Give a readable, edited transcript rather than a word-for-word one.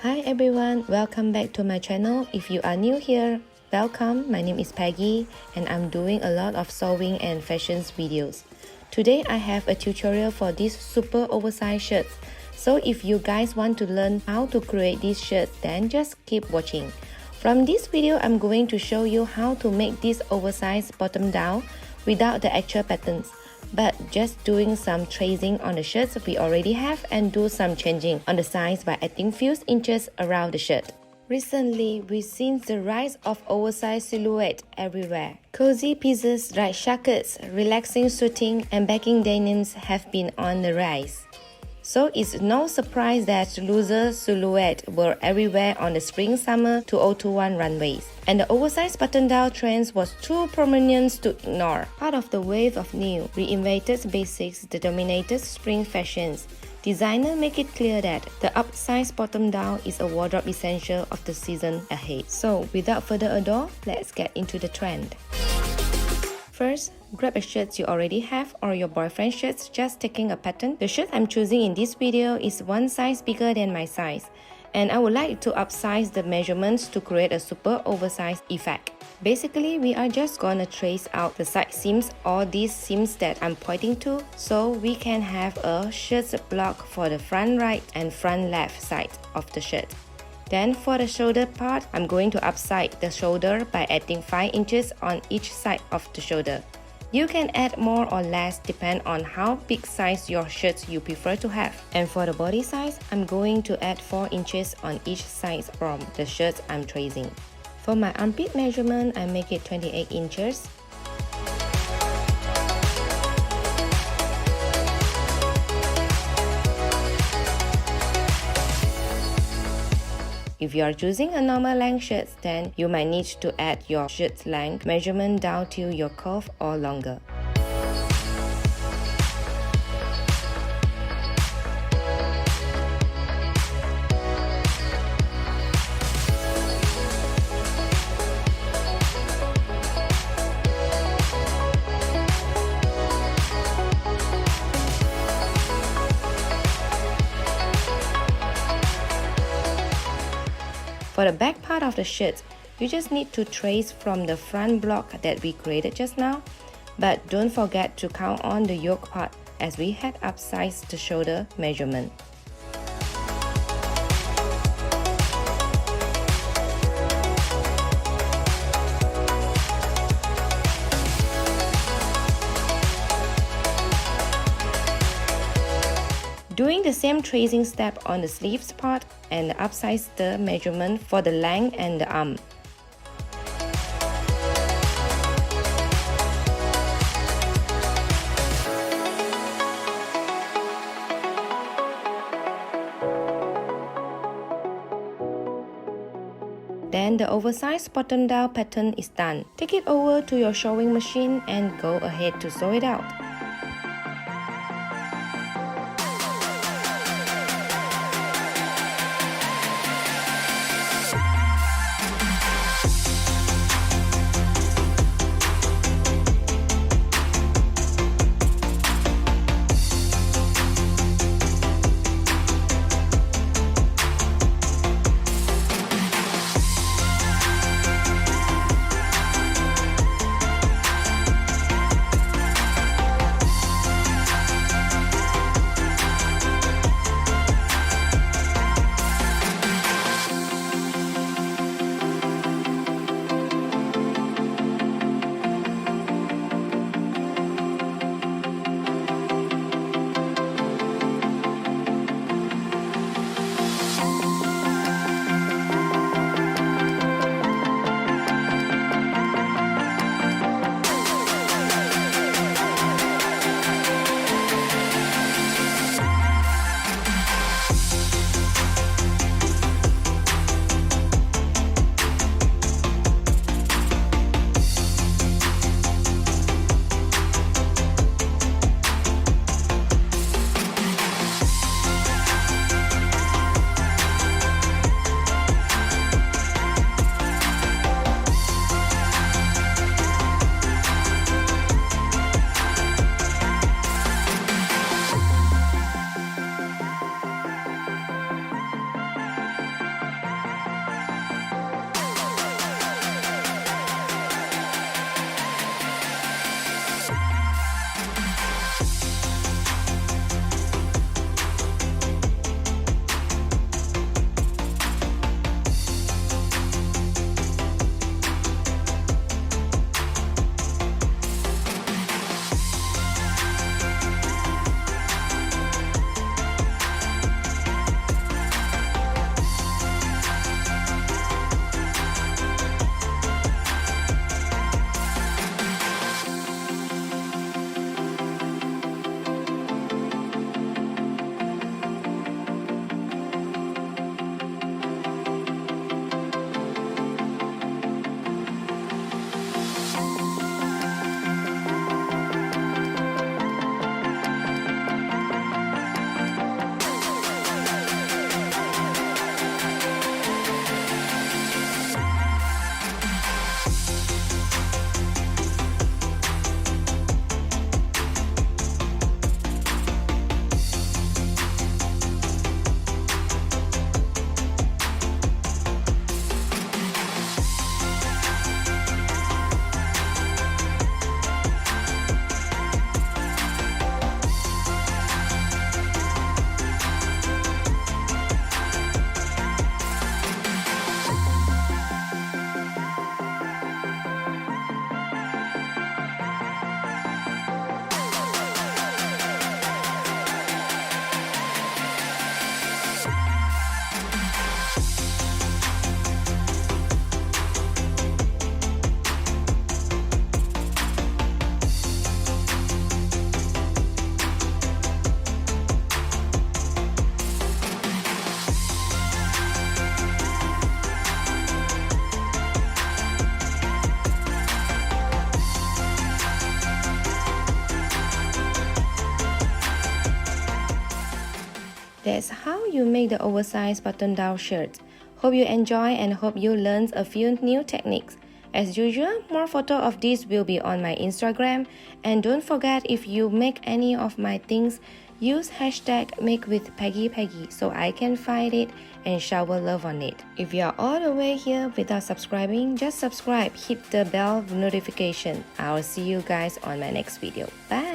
Hi everyone, welcome back to my channel. If you are new here, welcome. My name is Peggy and I'm doing a lot of sewing and fashions videos. Today I have a tutorial for these super oversized shirts. So if you guys want to learn how to create these shirts, then just keep watching. From this video, I'm going to show you how to make this oversized bottom down without the actual patterns, but just doing some tracing on the shirts we already have and do some changing on the size by adding few inches around the shirt. Recently, we've seen the rise of oversized silhouette everywhere. Cozy pieces like shackets, relaxing suiting, and baggy denims have been on the rise. So it's no surprise that looser silhouettes were everywhere on the spring-summer 2021 runways. And the oversized button-down trends was too prominent to ignore. Part of the wave of new, reinvented basics that dominated spring fashions, designers make it clear that the upsized bottom-down is a wardrobe essential of the season ahead. So without further ado, let's get into the trend. First, grab a shirt you already have or your boyfriend's shirts just taking a pattern. The shirt I'm choosing in this video is one size bigger than my size, and I would like to upsize the measurements to create a super oversized effect. Basically, we are just gonna trace out the side seams or these seams that I'm pointing to, so we can have a shirt block for the front right and front left side of the shirt. Then for the shoulder part, I'm going to upside the shoulder by adding 5 inches on each side of the shoulder. You can add more or less depend on how big size your shirt you prefer to have. And for the body size, I'm going to add 4 inches on each side from the shirt I'm tracing. For my armpit measurement, I make it 28 inches. If you are choosing a normal length shirt, then you might need to add your shirt length measurement down to your cuff or longer. For the back part of the shirt, you just need to trace from the front block that we created just now, but don't forget to count on the yoke part as we had upsized the shoulder measurement. Doing the same tracing step on the sleeves part and upsize the measurement for the length and the arm. Then the oversized bottom-down pattern is done. Take it over to your sewing machine and go ahead to sew it out. That's how you make the oversized button-down shirt. Hope you enjoy and hope you learn a few new techniques. As usual, more photos of this will be on my Instagram, and don't forget, if you make any of my things, use hashtag #makewithpeggypeggy so I can find it and shower love on it. If you are all the way here without subscribing, just subscribe, hit the bell notification. I'll see you guys on my next video. Bye!